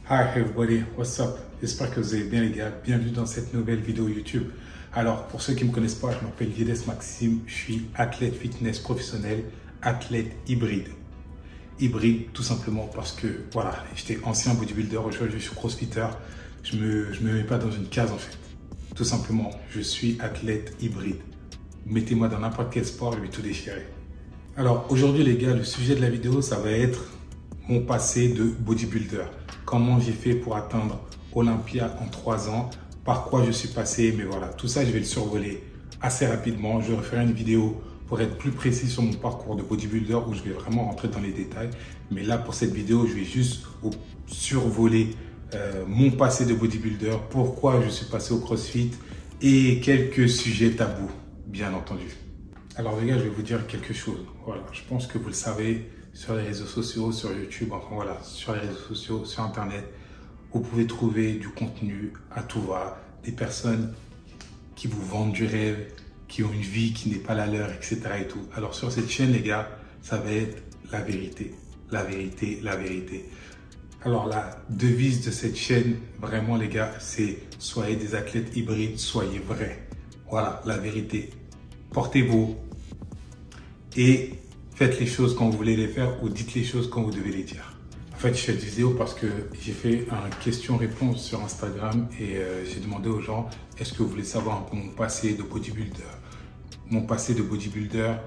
Hi everybody, what's up? J'espère que vous allez bien les gars, bienvenue dans cette nouvelle vidéo YouTube. Alors pour ceux qui ne me connaissent pas, je m'appelle Yedes Maxime, je suis athlète fitness professionnel, athlète hybride. Hybride tout simplement parce que voilà, j'étais ancien bodybuilder, aujourd'hui je suis crossfitter, je me mets pas dans une case en fait. Tout simplement, je suis athlète hybride. Mettez-moi dans n'importe quel sport, je vais tout déchirer. Alors aujourd'hui les gars, le sujet de la vidéo, ça va être mon passé de bodybuilder. Comment j'ai fait pour atteindre Olympia en 3 ans, par quoi je suis passé, mais voilà, tout ça je vais le survoler assez rapidement. Je vais refaire une vidéo pour être plus précis sur mon parcours de bodybuilder où je vais vraiment rentrer dans les détails. Mais là pour cette vidéo, je vais juste survoler mon passé de bodybuilder, pourquoi je suis passé au CrossFit et quelques sujets tabous, bien entendu. Alors les gars, je vais vous dire quelque chose. Voilà, je pense que vous le savez, sur les réseaux sociaux, sur YouTube, enfin voilà, sur les réseaux sociaux, sur Internet, vous pouvez trouver du contenu à tout va, des personnes qui vous vendent du rêve, qui ont une vie qui n'est pas la leur, etc. et tout. Alors sur cette chaîne, les gars, ça va être la vérité, la vérité, la vérité. Alors la devise de cette chaîne, vraiment les gars, c'est soyez des athlètes hybrides, soyez vrais. Voilà, la vérité. Portez-vous et faites les choses quand vous voulez les faire ou dites les choses quand vous devez les dire. En fait, je fais cette vidéo parce que j'ai fait un question-réponse sur Instagram et j'ai demandé aux gens est-ce que vous voulez savoir un peu mon passé de bodybuilder. Mon passé de bodybuilder,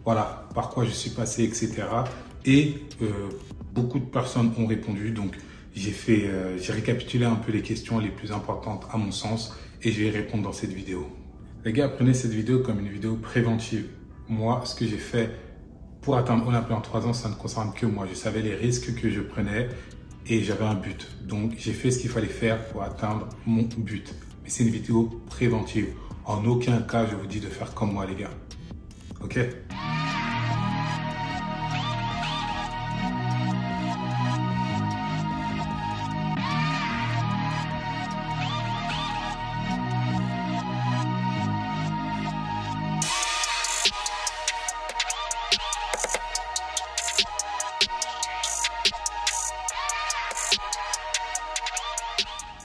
voilà, par quoi je suis passé, etc. Et beaucoup de personnes ont répondu, donc j'ai récapitulé un peu les questions les plus importantes à mon sens et je vais y répondre dans cette vidéo. Les gars, prenez cette vidéo comme une vidéo préventive. Moi, ce que j'ai fait pour atteindre Olympia en 3 ans, ça ne concerne que moi. Je savais les risques que je prenais et j'avais un but. Donc, j'ai fait ce qu'il fallait faire pour atteindre mon but. Mais c'est une vidéo préventive. En aucun cas, je vous dis de faire comme moi, les gars. Ok?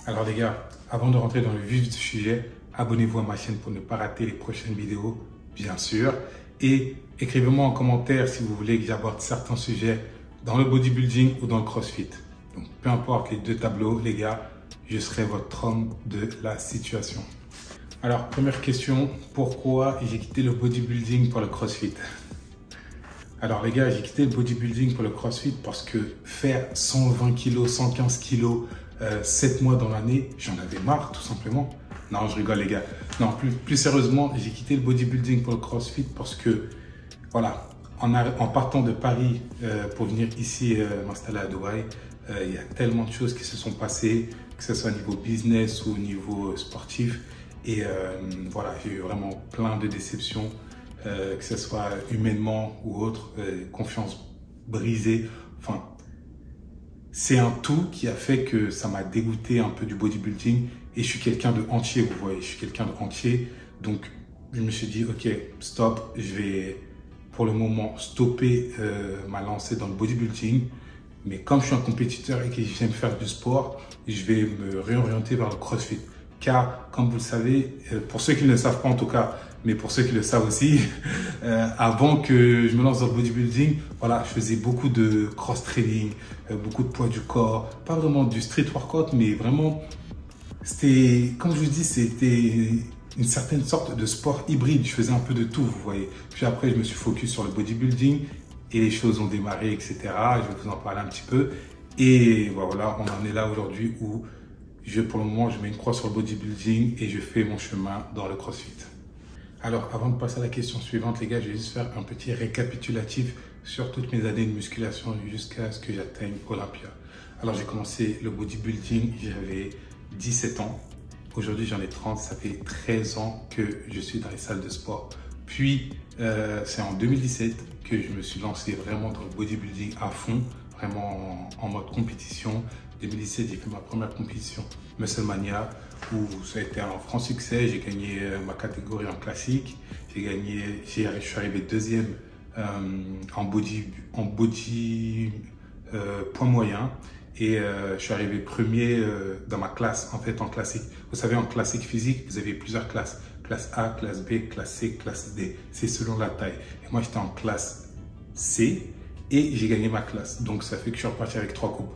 Alors les gars, avant de rentrer dans le vif du sujet, abonnez-vous à ma chaîne pour ne pas rater les prochaines vidéos, bien sûr. Et écrivez-moi en commentaire si vous voulez que j'aborde certains sujets dans le bodybuilding ou dans le CrossFit. Donc peu importe les deux tableaux, les gars, je serai votre homme de la situation. Alors première question, pourquoi j'ai quitté le bodybuilding pour le CrossFit? Alors les gars, j'ai quitté le bodybuilding pour le CrossFit parce que faire 120 kg, 115 kg, 7 mois dans l'année, j'en avais marre tout simplement. Non, je rigole les gars. Non, plus sérieusement, j'ai quitté le bodybuilding pour le CrossFit parce que, voilà, en partant de Paris pour venir ici m'installer à Dubaï, il y a tellement de choses qui se sont passées, que ce soit au niveau business ou au niveau sportif. Et voilà, j'ai eu vraiment plein de déceptions, que ce soit humainement ou autre, confiance brisée, enfin, c'est un tout qui a fait que ça m'a dégoûté un peu du bodybuilding et je suis quelqu'un de entier, vous voyez, je suis quelqu'un de entier. Donc, je me suis dit, ok, stop, je vais pour le moment stopper ma lancée dans le bodybuilding. Mais comme je suis un compétiteur et que j'aime faire du sport, je vais me réorienter vers le CrossFit. Car, comme vous le savez, pour ceux qui ne le savent pas en tout cas, mais pour ceux qui le savent aussi, avant que je me lance dans le bodybuilding, voilà, je faisais beaucoup de cross-training, beaucoup de poids du corps, pas vraiment du street workout, mais vraiment, c'était, comme je vous dis, c'était une certaine sorte de sport hybride. Je faisais un peu de tout, vous voyez. Puis après, je me suis focus sur le bodybuilding et les choses ont démarré, etc. Je vais vous en parler un petit peu. Et voilà, on en est là aujourd'hui où pour le moment, je mets une croix sur le bodybuilding et je fais mon chemin dans le CrossFit. Alors, avant de passer à la question suivante, les gars, je vais juste faire un petit récapitulatif sur toutes mes années de musculation jusqu'à ce que j'atteigne Olympia. Alors, j'ai commencé le bodybuilding, j'avais 17 ans. Aujourd'hui, j'en ai 30, ça fait 13 ans que je suis dans les salles de sport. Puis, c'est en 2017 que je me suis lancé vraiment dans le bodybuilding à fond, vraiment en mode compétition. 2017, j'ai fait ma première compétition Musclemania où ça a été un franc succès. J'ai gagné ma catégorie en classique. Je suis arrivé deuxième en body poids moyen. et je suis arrivé premier dans ma classe, en fait, en classique. Vous savez, en classique physique, vous avez plusieurs classes. Classe A, classe B, classe C, classe D. C'est selon la taille. Et moi, j'étais en classe C et j'ai gagné ma classe. Donc, ça fait que je suis reparti avec 3 coupes.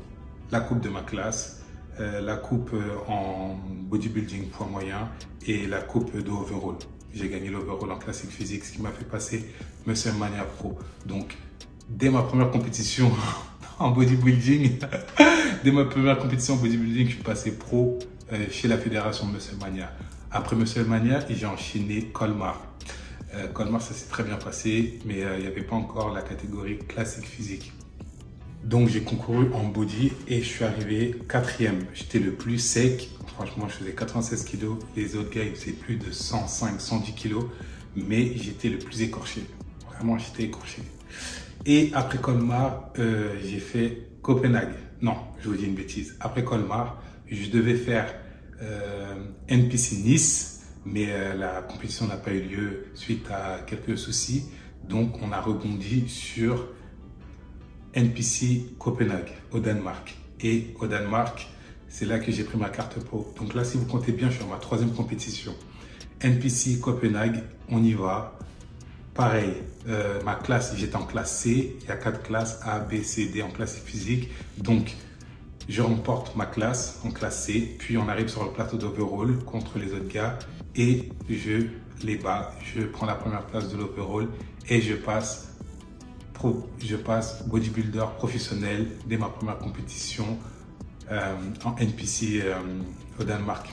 La coupe de ma classe, la coupe en bodybuilding poids moyen et la coupe de overall. J'ai gagné l'overall en classique physique, ce qui m'a fait passer Musclemania Pro. Donc, dès ma première compétition en bodybuilding, je suis passé pro chez la fédération Musclemania. Après Musclemania, j'ai enchaîné Colmar. Colmar, ça s'est très bien passé, mais il n'y avait pas encore la catégorie classique physique. Donc j'ai concouru en body et je suis arrivé 4e. J'étais le plus sec. Franchement, je faisais 96 kg. Les autres gars, ils faisaient plus de 105, 110 kg. Mais j'étais le plus écorché. Vraiment, j'étais écorché. Et après Colmar, j'ai fait Copenhague. Non, je vous dis une bêtise. Après Colmar, je devais faire NPC Nice. Mais la compétition n'a pas eu lieu suite à quelques soucis. Donc, on a rebondi sur NPC Copenhague au Danemark. Et au Danemark, c'est là que j'ai pris ma carte pro. Donc là, si vous comptez bien, je suis en ma 3e compétition. NPC Copenhague, on y va. Pareil, ma classe, j'étais en classe C. Il y a 4 classes A, B, C, D en classique physique. Donc, je remporte ma classe en classe C. Puis, on arrive sur le plateau d'overall contre les autres gars. Et je les bats. Je prends la première place de l'overall et je passe bodybuilder professionnel dès ma première compétition en NPC au Danemark.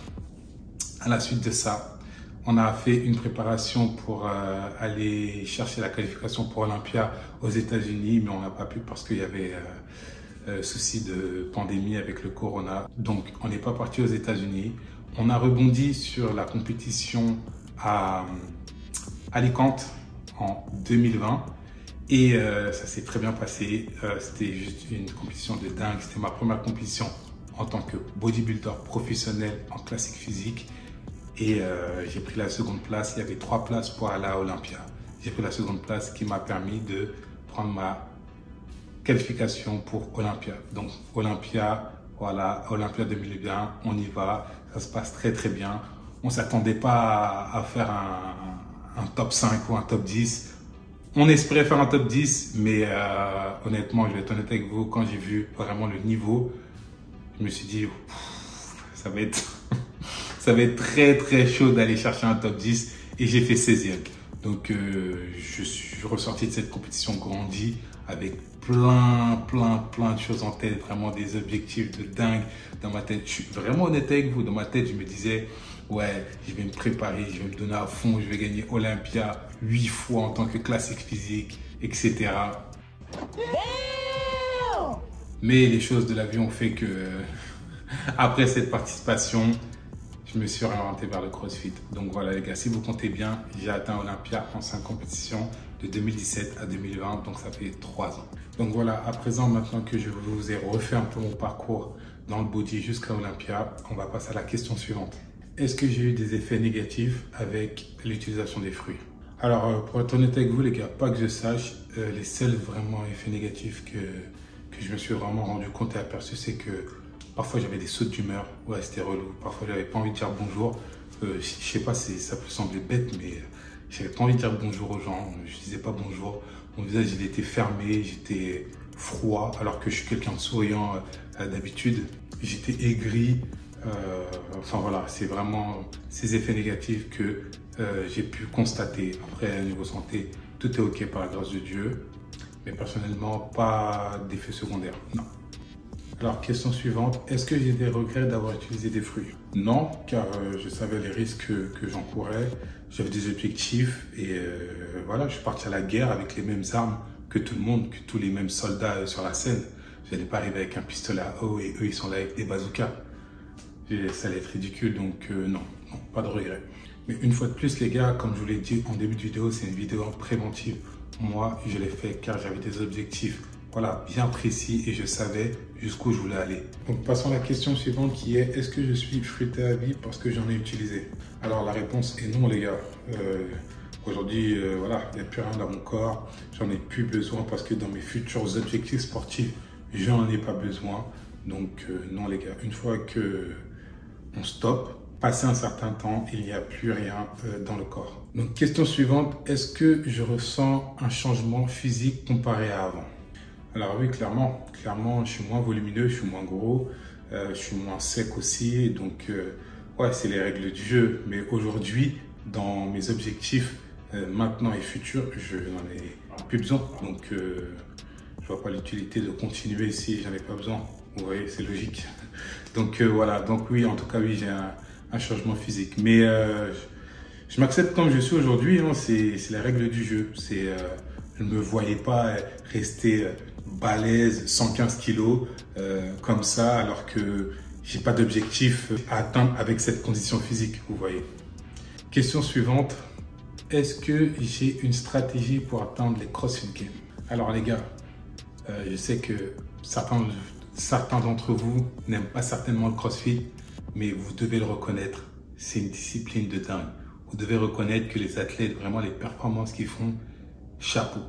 À la suite de ça, on a fait une préparation pour aller chercher la qualification pour Olympia aux États-Unis, mais on n'a pas pu parce qu'il y avait souci de pandémie avec le corona. Donc, on n'est pas parti aux États-Unis. On a rebondi sur la compétition à Alicante en 2020. Et ça s'est très bien passé. C'était juste une compétition de dingue. C'était ma première compétition en tant que bodybuilder professionnel en classique physique. Et j'ai pris la 2e place. Il y avait 3 places pour aller à Olympia. J'ai pris la 2e place qui m'a permis de prendre ma qualification pour Olympia. Donc Olympia, voilà, Olympia 2020, on y va. Ça se passe très très bien. On ne s'attendait pas à faire un top 5 ou un top 10. On espérait faire un top 10, mais honnêtement, je vais être honnête avec vous, quand j'ai vu vraiment le niveau, je me suis dit, ça va être très très chaud d'aller chercher un top 10 et j'ai fait 16e. Donc je suis ressorti de cette compétition grandi avec plein de choses en tête, vraiment des objectifs de dingue dans ma tête. Je suis vraiment honnête avec vous, dans ma tête, je me disais, ouais, je vais me préparer, je vais me donner à fond, je vais gagner Olympia 8 fois en tant que classique physique, etc. Mais les choses de la vie ont fait que, après cette participation, je me suis réorienté vers le CrossFit. Donc voilà les gars, si vous comptez bien, j'ai atteint Olympia en 5 compétitions de 2017 à 2020, donc ça fait 3 ans. Donc voilà, à présent, maintenant que je vous ai refait un peu mon parcours dans le body jusqu'à Olympia, on va passer à la question suivante. Est-ce que j'ai eu des effets négatifs avec l'utilisation des fruits? Alors, pour être honnête avec vous, les gars, pas que je sache, les seuls vraiment effets négatifs que je me suis vraiment rendu compte et aperçu, c'est que parfois j'avais des sautes d'humeur. Ouais, c'était relou. Parfois, j'avais pas envie de dire bonjour. Je sais pas si ça peut sembler bête, mais j'avais pas envie de dire bonjour aux gens. Je disais pas bonjour. Mon visage, il était fermé, j'étais froid, alors que je suis quelqu'un de souriant d'habitude. J'étais aigri. Enfin voilà, c'est vraiment ces effets négatifs que j'ai pu constater. Après, niveau santé, tout est ok par la grâce de Dieu, mais personnellement, pas d'effets secondaires, non. Alors, question suivante, est-ce que j'ai des regrets d'avoir utilisé des fruits? Non, car je savais les risques que j'encourais, j'avais des objectifs et voilà, je suis parti à la guerre avec les mêmes armes que tout le monde, que tous les mêmes soldats sur la scène. Je n'allais pas arriver avec un pistolet à eau et eux, ils sont là avec des bazookas. Ça allait être ridicule, donc non, pas de regret. Mais une fois de plus, les gars, comme je vous l'ai dit en début de vidéo, c'est une vidéo préventive. Moi, je l'ai fait car j'avais des objectifs, voilà, bien précis et je savais jusqu'où je voulais aller. Donc, passons à la question suivante qui est, est-ce que je suis fruité à vie parce que j'en ai utilisé? Alors, la réponse est non, les gars. Aujourd'hui, voilà, il n'y a plus rien dans mon corps. J'en ai plus besoin parce que dans mes futurs objectifs sportifs, j'en ai pas besoin. Donc non les gars, une fois que on stoppe, passé un certain temps, il n'y a plus rien dans le corps. Donc question suivante, est-ce que je ressens un changement physique comparé à avant? Alors oui, clairement, je suis moins volumineux, je suis moins gros, je suis moins sec aussi. Donc ouais, c'est les règles du jeu. Mais aujourd'hui, dans mes objectifs maintenant et futurs, je n'en ai plus besoin. Donc je vois pas l'utilité de continuer si j'en ai pas besoin. Vous voyez, c'est logique. Donc voilà, donc oui, en tout cas oui, j'ai un changement physique. Mais je m'accepte comme je suis aujourd'hui, hein, c'est les règles du jeu. Je ne me voyais pas rester balèze, 115 kilos comme ça, alors que j'ai pas d'objectif à atteindre avec cette condition physique, vous voyez. Question suivante, est-ce que j'ai une stratégie pour atteindre les CrossFit Games? Alors les gars, je sais que certains d'entre vous n'aiment pas certainement le CrossFit, mais vous devez le reconnaître, c'est une discipline de dingue. Vous devez reconnaître que les athlètes, vraiment les performances qu'ils font, chapeau.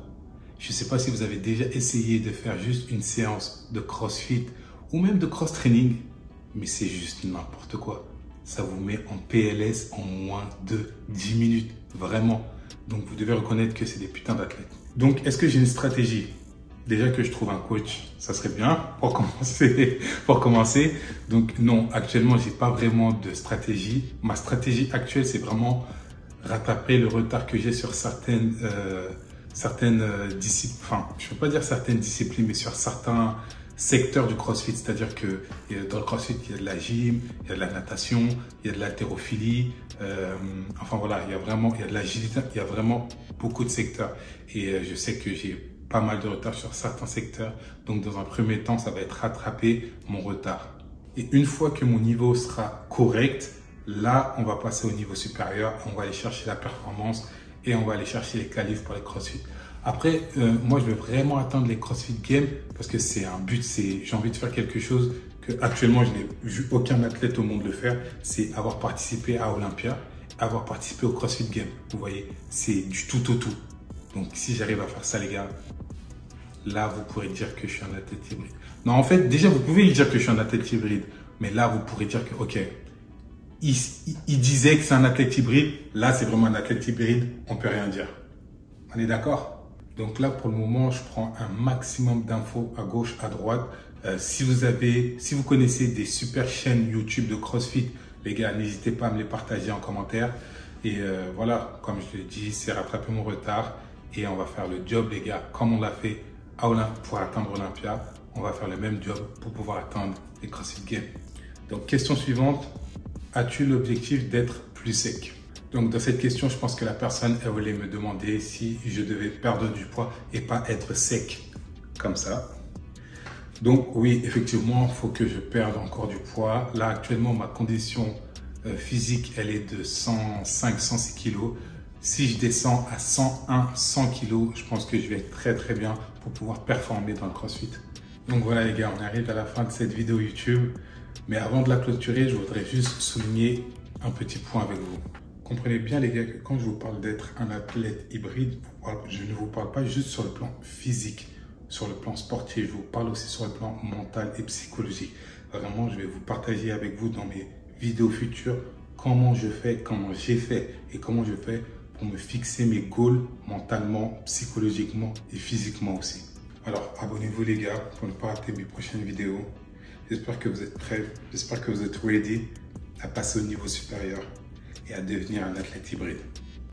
Je ne sais pas si vous avez déjà essayé de faire juste une séance de CrossFit ou même de cross-training, mais c'est juste n'importe quoi. Ça vous met en PLS en moins de 10 minutes, vraiment. Donc vous devez reconnaître que c'est des putains d'athlètes. Donc est-ce que j'ai une stratégie? Déjà que je trouve un coach, ça serait bien pour commencer. Donc non, actuellement, j'ai pas vraiment de stratégie. Ma stratégie actuelle, c'est vraiment rattraper le retard que j'ai sur certaines disciplines. Enfin, je peux pas dire certaines disciplines, mais sur certains secteurs du CrossFit. C'est-à-dire que dans le CrossFit, il y a de la gym, il y a de la natation, il y a de l'haltérophilie. Enfin voilà, il y a de l'agilité, il y a vraiment beaucoup de secteurs. Et je sais que j'ai pas mal de retard sur certains secteurs. Donc, dans un premier temps, ça va être rattraper mon retard. Et une fois que mon niveau sera correct, là, on va passer au niveau supérieur. On va aller chercher la performance et on va aller chercher les qualifs pour les CrossFit. Après, moi, je veux vraiment atteindre les CrossFit Games parce que c'est un but. J'ai envie de faire quelque chose que actuellement, je n'ai vu aucun athlète au monde le faire. C'est avoir participé à Olympia, avoir participé au CrossFit Games. Vous voyez, c'est du tout au tout. Donc, si j'arrive à faire ça, les gars, là, vous pourrez dire que je suis un athlète hybride. Non, en fait, déjà, vous pouvez dire que je suis un athlète hybride. Mais là, vous pourrez dire que, OK, il disait que c'est un athlète hybride. Là, c'est vraiment un athlète hybride. On peut rien dire. On est d'accord? Donc là, pour le moment, je prends un maximum d'infos à gauche, à droite. Si vous connaissez des super chaînes YouTube de CrossFit, les gars, n'hésitez pas à me les partager en commentaire. Et voilà, comme je l'ai dit, c'est rattraper mon retard. Et on va faire le job, les gars, comme on l'a fait pour atteindre Olympia. On va faire le même job pour pouvoir atteindre les CrossFit Games. Donc, question suivante. As-tu l'objectif d'être plus sec? Donc, dans cette question, je pense que la personne, elle voulait me demander si je devais perdre du poids et pas être sec comme ça. Donc, oui, effectivement, il faut que je perde encore du poids. Là, actuellement, ma condition physique, elle est de 105, 106 kilos. Si je descends à 101, 100 kilos, je pense que je vais être très très bien pour pouvoir performer dans le CrossFit. Donc voilà les gars, on arrive à la fin de cette vidéo YouTube. Mais avant de la clôturer, je voudrais juste souligner un petit point avec vous. Comprenez bien les gars que quand je vous parle d'être un athlète hybride, je ne vous parle pas juste sur le plan physique, sur le plan sportif, je vous parle aussi sur le plan mental et psychologique. Vraiment, je vais vous partager avec vous dans mes vidéos futures comment je fais, comment j'ai fait et comment je fais pour me fixer mes goals mentalement, psychologiquement et physiquement aussi. Alors, abonnez-vous les gars pour ne pas rater mes prochaines vidéos. J'espère que vous êtes prêts, j'espère que vous êtes ready à passer au niveau supérieur et à devenir un athlète hybride.